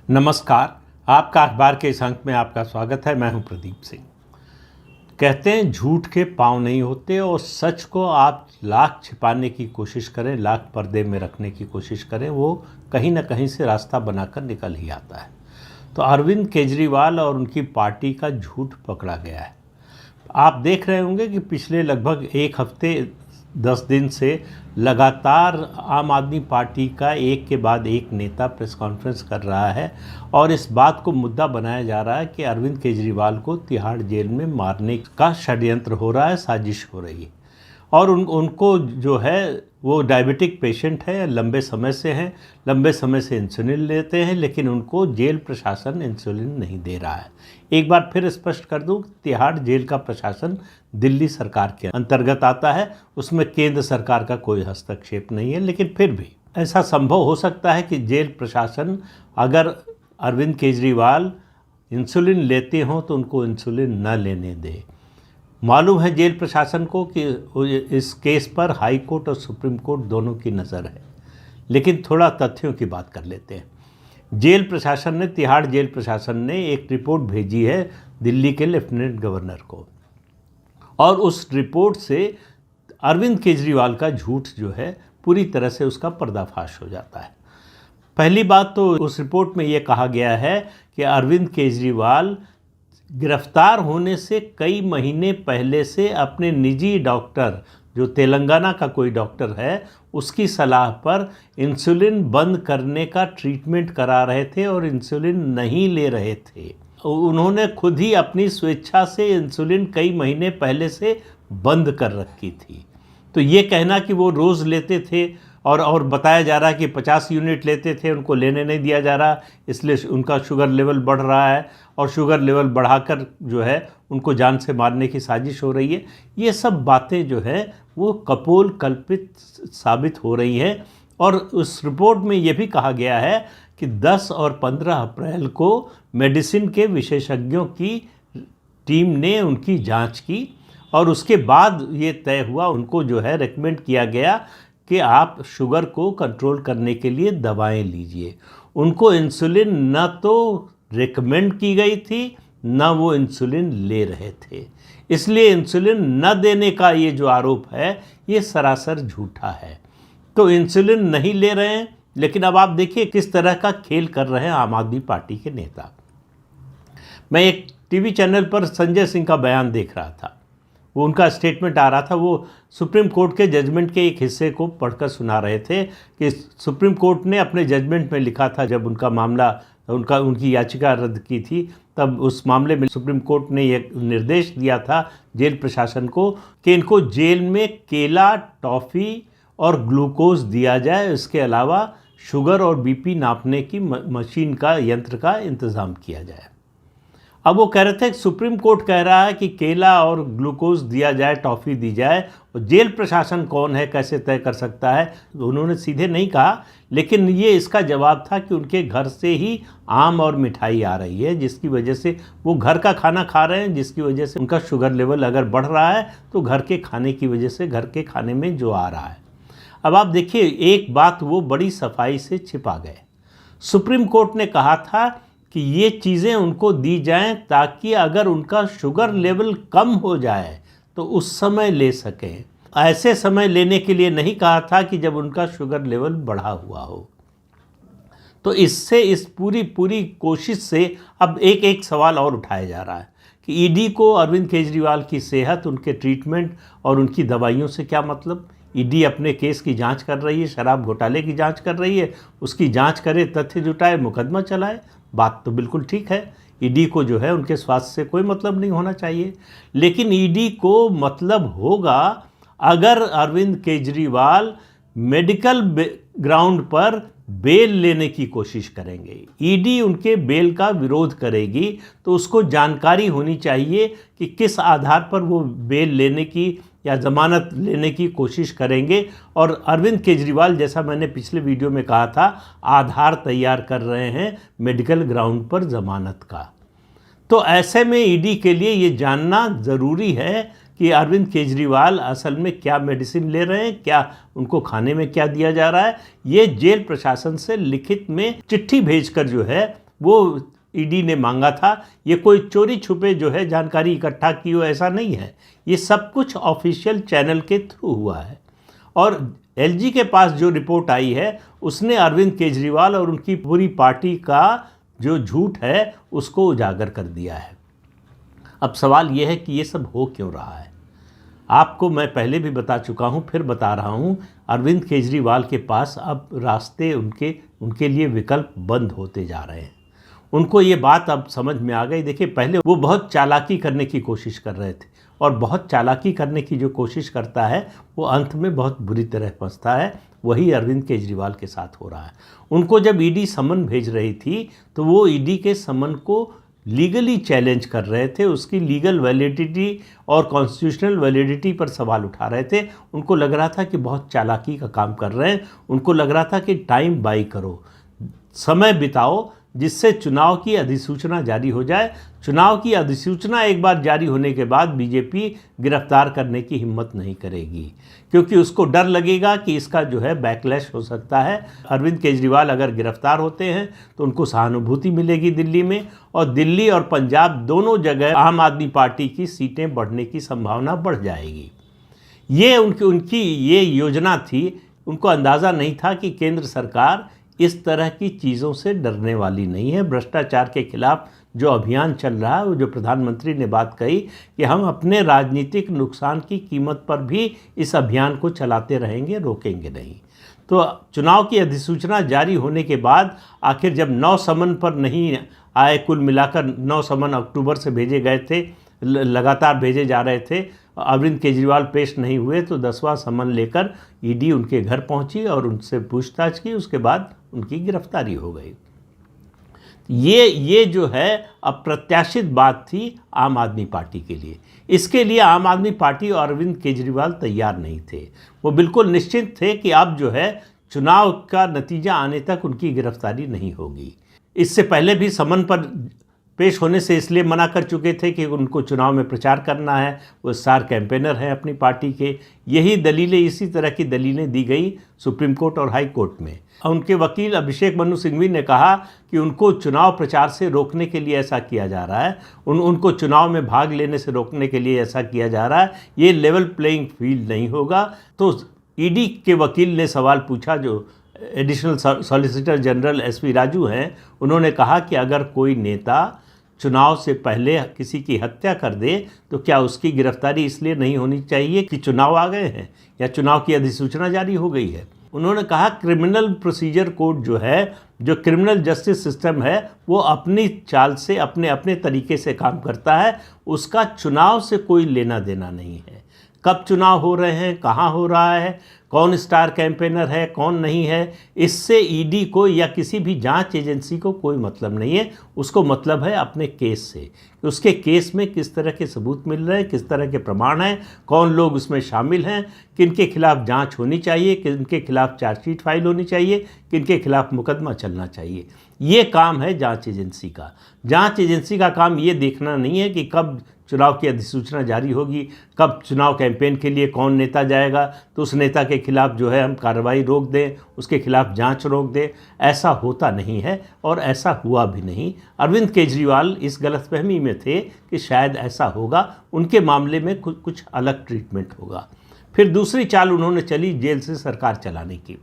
नमस्कार। आपका अखबार के इस अंक में आपका स्वागत है। मैं हूं प्रदीप सिंह। कहते हैं झूठ के पाँव नहीं होते और सच को आप लाख छिपाने की कोशिश करें, लाख पर्दे में रखने की कोशिश करें, वो कहीं ना कहीं से रास्ता बनाकर निकल ही आता है। तो अरविंद केजरीवाल और उनकी पार्टी का झूठ पकड़ा गया है। आप देख रहे होंगे कि पिछले लगभग एक हफ्ते 10 दिन से लगातार आम आदमी पार्टी का एक के बाद एक नेता प्रेस कॉन्फ्रेंस कर रहा है और इस बात को मुद्दा बनाया जा रहा है कि अरविंद केजरीवाल को तिहाड़ जेल में मारने का षड्यंत्र हो रहा है, साजिश हो रही है। और उनको जो है वो डायबिटिक पेशेंट है, लंबे समय से हैं, लंबे समय से इंसुलिन लेते हैं, लेकिन उनको जेल प्रशासन इंसुलिन नहीं दे रहा है। एक बार फिर स्पष्ट कर दूं, तिहाड़ जेल का प्रशासन दिल्ली सरकार के अंतर्गत आता है, उसमें केंद्र सरकार का कोई हस्तक्षेप नहीं है। लेकिन फिर भी ऐसा संभव हो सकता है कि जेल प्रशासन अगर अरविंद केजरीवाल इंसुलिन लेते हों तो उनको इंसुलिन न लेने दे। मालूम है जेल प्रशासन को कि इस केस पर हाई कोर्ट और सुप्रीम कोर्ट दोनों की नज़र है। लेकिन थोड़ा तथ्यों की बात कर लेते हैं। जेल प्रशासन ने, तिहाड़ जेल प्रशासन ने एक रिपोर्ट भेजी है दिल्ली के लेफ्टिनेंट गवर्नर को, और उस रिपोर्ट से अरविंद केजरीवाल का झूठ जो है पूरी तरह से उसका पर्दाफाश हो जाता है। पहली बात तो उस रिपोर्ट में ये कहा गया है कि अरविंद केजरीवाल गिरफ्तार होने से कई महीने पहले से अपने निजी डॉक्टर, जो तेलंगाना का कोई डॉक्टर है, उसकी सलाह पर इंसुलिन बंद करने का ट्रीटमेंट करा रहे थे और इंसुलिन नहीं ले रहे थे। उन्होंने खुद ही अपनी स्वेच्छा से इंसुलिन कई महीने पहले से बंद कर रखी थी। तो ये कहना कि वो रोज़ लेते थे और बताया जा रहा है कि 50 यूनिट लेते थे, उनको लेने नहीं दिया जा रहा, इसलिए उनका शुगर लेवल बढ़ रहा है और शुगर लेवल बढ़ाकर जो है उनको जान से मारने की साजिश हो रही है। ये सब बातें जो है वो कपोल कल्पित साबित हो रही हैं। और उस रिपोर्ट में ये भी कहा गया है कि 10 और 15 अप्रैल को मेडिसिन के विशेषज्ञों की टीम ने उनकी जांच की और उसके बाद ये तय हुआ, उनको जो है रेकमेंड किया गया कि आप शुगर को कंट्रोल करने के लिए दवाएं लीजिए। उनको इंसुलिन न तो रेकमेंड की गई थी, न वो इंसुलिन ले रहे थे। इसलिए इंसुलिन न देने का ये जो आरोप है ये सरासर झूठा है। तो इंसुलिन नहीं ले रहे हैं, लेकिन अब आप देखिए किस तरह का खेल कर रहे हैं आम आदमी पार्टी के नेता। मैं एक टीवी चैनल पर संजय सिंह का बयान देख रहा था, वो उनका स्टेटमेंट आ रहा था। वो सुप्रीम कोर्ट के जजमेंट के एक हिस्से को पढ़कर सुना रहे थे कि सुप्रीम कोर्ट ने अपने जजमेंट में लिखा था, जब उनका मामला उनकी याचिका रद्द की थी, तब उस मामले में सुप्रीम कोर्ट ने यह निर्देश दिया था जेल प्रशासन को कि इनको जेल में केला, टॉफ़ी और ग्लूकोज दिया जाए। इसके अलावा शुगर और बीपी नापने की मशीन का, यंत्र का इंतज़ाम किया जाए। अब वो कह रहे थे, सुप्रीम कोर्ट कह रहा है कि केला और ग्लूकोज दिया जाए, टॉफ़ी दी जाए, और जेल प्रशासन कौन है, कैसे तय कर सकता है। तो उन्होंने सीधे नहीं कहा, लेकिन ये इसका जवाब था कि उनके घर से ही आम और मिठाई आ रही है, जिसकी वजह से वो घर का खाना खा रहे हैं, जिसकी वजह से उनका शुगर लेवल अगर बढ़ रहा है तो घर के खाने की वजह से, घर के खाने में जो आ रहा है। अब आप देखिए, एक बात वो बड़ी सफाई से छिपा गए। सुप्रीम कोर्ट ने कहा था कि ये चीज़ें उनको दी जाएं ताकि अगर उनका शुगर लेवल कम हो जाए तो उस समय ले सकें। ऐसे समय लेने के लिए नहीं कहा था कि जब उनका शुगर लेवल बढ़ा हुआ हो। तो इससे, इस पूरी कोशिश से अब एक सवाल और उठाया जा रहा है कि ईडी को अरविंद केजरीवाल की सेहत, उनके ट्रीटमेंट और उनकी दवाइयों से क्या मतलब। ईडी अपने केस की जांच कर रही है, शराब घोटाले की जांच कर रही है, उसकी जांच करे, तथ्य जुटाए, मुकदमा चलाए। बात तो बिल्कुल ठीक है, ईडी को जो है उनके स्वास्थ्य से कोई मतलब नहीं होना चाहिए। लेकिन ईडी को मतलब होगा अगर अरविंद केजरीवाल मेडिकल ग्राउंड पर बेल लेने की कोशिश करेंगे, ईडी उनके बेल का विरोध करेगी, तो उसको जानकारी होनी चाहिए कि किस आधार पर वो बेल लेने की या ज़मानत लेने की कोशिश करेंगे। और अरविंद केजरीवाल, जैसा मैंने पिछले वीडियो में कहा था, आधार तैयार कर रहे हैं मेडिकल ग्राउंड पर ज़मानत का। तो ऐसे में ईडी के लिए ये जानना ज़रूरी है कि अरविंद केजरीवाल असल में क्या मेडिसिन ले रहे हैं, क्या उनको खाने में क्या दिया जा रहा है। ये जेल प्रशासन से लिखित में चिट्ठी भेजकर जो है वो ईडी ने मांगा था। ये कोई चोरी छुपे जो है जानकारी इकट्ठा की हो, ऐसा नहीं है। ये सब कुछ ऑफिशियल चैनल के थ्रू हुआ है। और एलजी के पास जो रिपोर्ट आई है उसने अरविंद केजरीवाल और उनकी पूरी पार्टी का जो झूठ है उसको उजागर कर दिया है। अब सवाल यह है कि ये सब हो क्यों रहा है। आपको मैं पहले भी बता चुका हूँ, फिर बता रहा हूँ, अरविंद केजरीवाल के पास अब रास्ते उनके लिए विकल्प बंद होते जा रहे हैं। उनको ये बात अब समझ में आ गई। देखिए, पहले वो बहुत चालाकी करने की कोशिश कर रहे थे, और बहुत चालाकी करने की जो कोशिश करता है वो अंत में बहुत बुरी तरह फंसता है। वही अरविंद केजरीवाल के साथ हो रहा है। उनको जब ईडी समन भेज रही थी तो वो ईडी के समन को लीगली चैलेंज कर रहे थे, उसकी लीगल वैलिडिटी और कॉन्स्टिट्यूशनल वैलिडिटी पर सवाल उठा रहे थे। उनको लग रहा था कि बहुत चालाकी का काम कर रहे हैं। उनको लग रहा था कि टाइम बाई करो, समय बिताओ, जिससे चुनाव की अधिसूचना जारी हो जाए। चुनाव की अधिसूचना एक बार जारी होने के बाद बीजेपी गिरफ्तार करने की हिम्मत नहीं करेगी, क्योंकि उसको डर लगेगा कि इसका जो है बैकलैश हो सकता है। अरविंद केजरीवाल अगर गिरफ्तार होते हैं तो उनको सहानुभूति मिलेगी दिल्ली में, और दिल्ली और पंजाब दोनों जगह आम आदमी पार्टी की सीटें बढ़ने की संभावना बढ़ जाएगी। ये उनकी ये योजना थी। उनको अंदाज़ा नहीं था कि केंद्र सरकार इस तरह की चीज़ों से डरने वाली नहीं है। भ्रष्टाचार के खिलाफ जो अभियान चल रहा है, वो जो प्रधानमंत्री ने बात कही कि हम अपने राजनीतिक नुकसान की कीमत पर भी इस अभियान को चलाते रहेंगे, रोकेंगे नहीं। तो चुनाव की अधिसूचना जारी होने के बाद आखिर जब 9 समन पर नहीं आए, कुल मिलाकर 9 समन अक्टूबर से भेजे गए थे, लगातार भेजे जा रहे थे, अरविंद केजरीवाल पेश नहीं हुए, तो 10वां समन लेकर ईडी उनके घर पहुंची और उनसे पूछताछ की। उसके बाद उनकी गिरफ्तारी हो गई। ये जो है अप्रत्याशित बात थी आम आदमी पार्टी के लिए। इसके लिए आम आदमी पार्टी और अरविंद केजरीवाल तैयार नहीं थे। वो बिल्कुल निश्चित थे कि अब जो है चुनाव का नतीजा आने तक उनकी गिरफ्तारी नहीं होगी। इससे पहले भी समन पर पेश होने से इसलिए मना कर चुके थे कि उनको चुनाव में प्रचार करना है, वो स्टार कैंपेनर हैं अपनी पार्टी के। यही दलीलें, इसी तरह की दलीलें दी गई सुप्रीम कोर्ट और हाई कोर्ट में। उनके वकील अभिषेक मनु सिंघवी ने कहा कि उनको चुनाव प्रचार से रोकने के लिए ऐसा किया जा रहा है, उनको चुनाव में भाग लेने से रोकने के लिए ऐसा किया जा रहा है, ये लेवल प्लेइंग फील्ड नहीं होगा। तो ईडी के वकील ने सवाल पूछा, जो additional solicitor general SP Raju हैं, उन्होंने कहा कि अगर कोई नेता चुनाव से पहले किसी की हत्या कर दे तो क्या उसकी गिरफ्तारी इसलिए नहीं होनी चाहिए कि चुनाव आ गए हैं या चुनाव की अधिसूचना जारी हो गई है। उन्होंने कहा क्रिमिनल प्रोसीजर कोड जो है, जो क्रिमिनल जस्टिस सिस्टम है, वो अपनी चाल से अपने तरीके से काम करता है, उसका चुनाव से कोई लेना देना नहीं है। कब चुनाव हो रहे हैं, कहाँ हो रहा है, कौन स्टार कैंपेनर है, कौन नहीं है, इससे ईडी को या किसी भी जांच एजेंसी को कोई मतलब नहीं है। उसको मतलब है अपने केस से, उसके केस में किस तरह के सबूत मिल रहे हैं, किस तरह के प्रमाण हैं, कौन लोग उसमें शामिल हैं, किनके खिलाफ जांच होनी चाहिए, किनके खिलाफ चार्जशीट फाइल होनी चाहिए, किनके खिलाफ मुकदमा चलना चाहिए। ये काम है जांच एजेंसी का। जांच एजेंसी का काम ये देखना नहीं है कि कब चुनाव की अधिसूचना जारी होगी, कब चुनाव कैंपेन के लिए कौन नेता जाएगा तो उस नेता के खिलाफ जो है हम कार्रवाई रोक दें, उसके खिलाफ जांच रोक दें। ऐसा होता नहीं है और ऐसा हुआ भी नहीं। अरविंद केजरीवाल इस गलतफहमी में थे कि शायद ऐसा होगा, उनके मामले में कुछ अलग ट्रीटमेंट होगा। फिर दूसरी चाल उन्होंने चली जेल से सरकार चलाने की।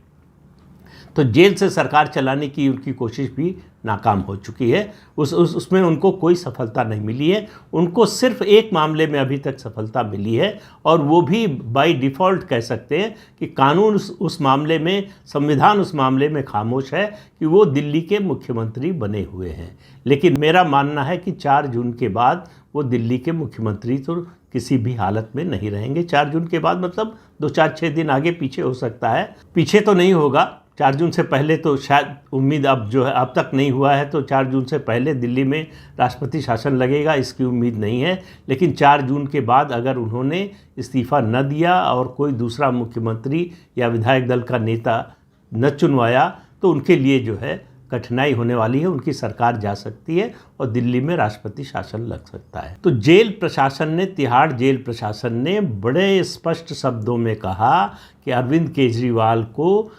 तो जेल से सरकार चलाने की उनकी कोशिश भी नाकाम हो चुकी है। उसमें उनको कोई सफलता नहीं मिली है। उनको सिर्फ एक मामले में अभी तक सफलता मिली है, और वो भी बाय डिफ़ॉल्ट कह सकते हैं कि कानून उस मामले में, संविधान उस मामले में खामोश है कि वो दिल्ली के मुख्यमंत्री बने हुए हैं। लेकिन मेरा मानना है कि 4 जून के बाद वो दिल्ली के मुख्यमंत्री तो किसी भी हालत में नहीं रहेंगे। 4 जून के बाद मतलब 2-4-6 दिन आगे पीछे हो सकता है, पीछे तो नहीं होगा। 4 जून से पहले तो शायद उम्मीद अब जो है अब तक नहीं हुआ है, तो 4 जून से पहले दिल्ली में राष्ट्रपति शासन लगेगा, इसकी उम्मीद नहीं है। लेकिन 4 जून के बाद अगर उन्होंने इस्तीफ़ा न दिया और कोई दूसरा मुख्यमंत्री या विधायक दल का नेता न चुनवाया तो उनके लिए जो है कठिनाई होने वाली है। उनकी सरकार जा सकती है और दिल्ली में राष्ट्रपति शासन लग सकता है। तो जेल प्रशासन ने, तिहाड़ जेल प्रशासन ने बड़े स्पष्ट शब्दों में कहा कि अरविंद केजरीवाल को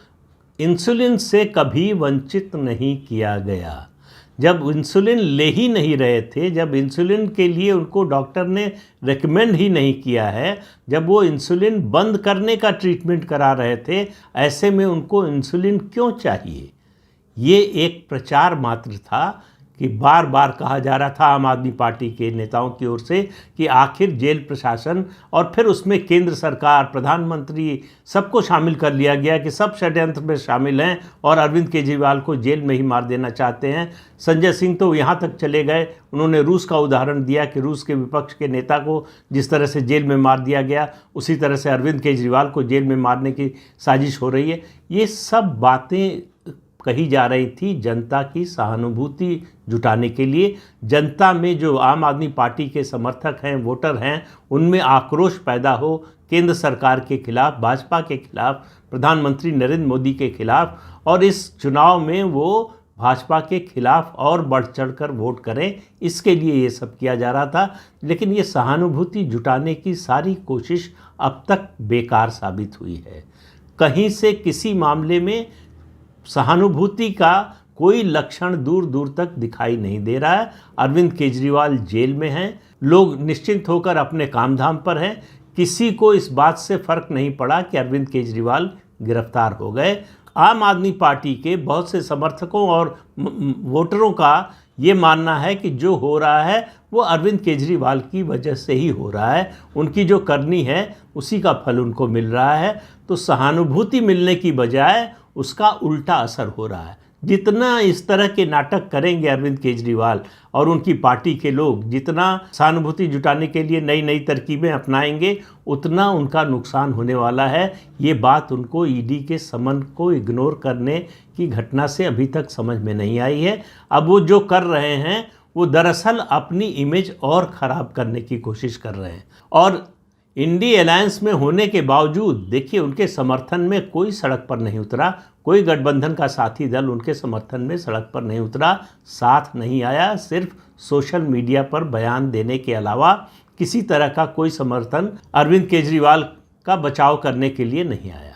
इंसुलिन से कभी वंचित नहीं किया गया। जब इंसुलिन ले ही नहीं रहे थे, जब इंसुलिन के लिए उनको डॉक्टर ने रेकमेंड ही नहीं किया है, जब वो इंसुलिन बंद करने का ट्रीटमेंट करा रहे थे, ऐसे में उनको इंसुलिन क्यों चाहिए? ये एक प्रचार मात्र था कि बार बार कहा जा रहा था आम आदमी पार्टी के नेताओं की ओर से कि आखिर जेल प्रशासन और फिर उसमें केंद्र सरकार, प्रधानमंत्री, सबको शामिल कर लिया गया कि सब षड्यंत्र में शामिल हैं और अरविंद केजरीवाल को जेल में ही मार देना चाहते हैं। संजय सिंह तो यहाँ तक चले गए, उन्होंने रूस का उदाहरण दिया कि रूस के विपक्ष के नेता को जिस तरह से जेल में मार दिया गया, उसी तरह से अरविंद केजरीवाल को जेल में मारने की साजिश हो रही है। ये सब बातें कही जा रही थी जनता की सहानुभूति जुटाने के लिए, जनता में जो आम आदमी पार्टी के समर्थक हैं, वोटर हैं, उनमें आक्रोश पैदा हो केंद्र सरकार के खिलाफ, भाजपा के खिलाफ, प्रधानमंत्री नरेंद्र मोदी के खिलाफ, और इस चुनाव में वो भाजपा के खिलाफ और बढ़ चढ़ कर वोट करें, इसके लिए ये सब किया जा रहा था। लेकिन ये सहानुभूति जुटाने की सारी कोशिश अब तक बेकार साबित हुई है। कहीं से किसी मामले में सहानुभूति का कोई लक्षण दूर दूर तक दिखाई नहीं दे रहा है। अरविंद केजरीवाल जेल में हैं, लोग निश्चिंत होकर अपने काम धाम पर हैं, किसी को इस बात से फर्क नहीं पड़ा कि अरविंद केजरीवाल गिरफ्तार हो गए। आम आदमी पार्टी के बहुत से समर्थकों और वोटरों का ये मानना है कि जो हो रहा है वो अरविंद केजरीवाल की वजह से ही हो रहा है, उनकी जो करनी है उसी का फल उनको मिल रहा है। तो सहानुभूति मिलने की बजाय उसका उल्टा असर हो रहा है। जितना इस तरह के नाटक करेंगे अरविंद केजरीवाल और उनकी पार्टी के लोग, जितना सहानुभूति जुटाने के लिए नई नई तरकीबें अपनाएंगे, उतना उनका नुकसान होने वाला है। ये बात उनको ईडी के समन को इग्नोर करने की घटना से अभी तक समझ में नहीं आई है। अब वो जो कर रहे हैं वो दरअसल अपनी इमेज और ख़राब करने की कोशिश कर रहे हैं। और इंडी अलायंस में होने के बावजूद देखिए उनके समर्थन में कोई सड़क पर नहीं उतरा, कोई गठबंधन का साथी दल उनके समर्थन में सड़क पर नहीं उतरा, साथ नहीं आया। सिर्फ सोशल मीडिया पर बयान देने के अलावा किसी तरह का कोई समर्थन अरविंद केजरीवाल का बचाव करने के लिए नहीं आया,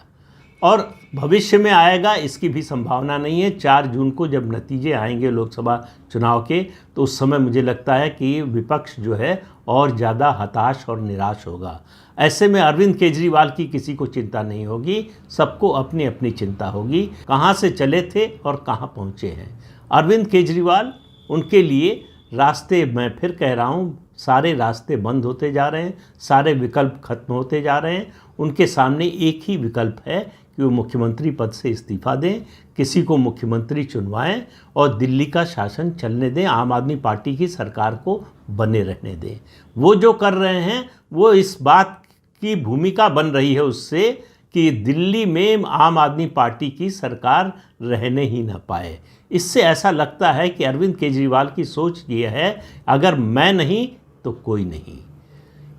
और भविष्य में आएगा इसकी भी संभावना नहीं है। 4 जून को जब नतीजे आएंगे लोकसभा चुनाव के, तो उस समय मुझे लगता है कि विपक्ष जो है और ज़्यादा हताश और निराश होगा। ऐसे में अरविंद केजरीवाल की किसी को चिंता नहीं होगी, सबको अपनी अपनी चिंता होगी, कहाँ से चले थे और कहाँ पहुँचे हैं। अरविंद केजरीवाल, उनके लिए रास्ते, मैं फिर कह रहा हूँ, सारे रास्ते बंद होते जा रहे हैं, सारे विकल्प खत्म होते जा रहे हैं। उनके सामने एक ही विकल्प है कि वो मुख्यमंत्री पद से इस्तीफा दें, किसी को मुख्यमंत्री चुनवाएं और दिल्ली का शासन चलने दें, आम आदमी पार्टी की सरकार को बने रहने दें। वो जो कर रहे हैं वो इस बात की भूमिका बन रही है उससे कि दिल्ली में आम आदमी पार्टी की सरकार रहने ही न पाए। इससे ऐसा लगता है कि अरविंद केजरीवाल की सोच ये है, अगर मैं नहीं तो कोई नहीं।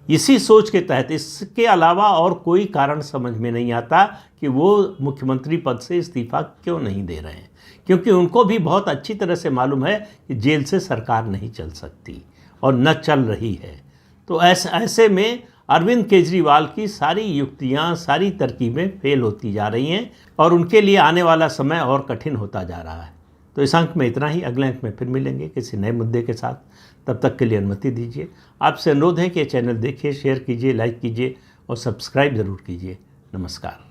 इसी सोच के तहत, इसके अलावा और कोई कारण समझ में नहीं आता कि वो मुख्यमंत्री पद से इस्तीफा क्यों नहीं दे रहे हैं, क्योंकि उनको भी बहुत अच्छी तरह से मालूम है कि जेल से सरकार नहीं चल सकती और न चल रही है। तो ऐसे में अरविंद केजरीवाल की सारी युक्तियां, सारी तरकीबें फेल होती जा रही हैं और उनके लिए आने वाला समय और कठिन होता जा रहा है। तो इस अंक में इतना ही, अगले अंक में फिर मिलेंगे किसी नए मुद्दे के साथ। तब तक के लिए अनुमति दीजिए। आपसे अनुरोध है कि चैनल देखिए, शेयर कीजिए, लाइक कीजिए और सब्सक्राइब ज़रूर कीजिए। नमस्कार।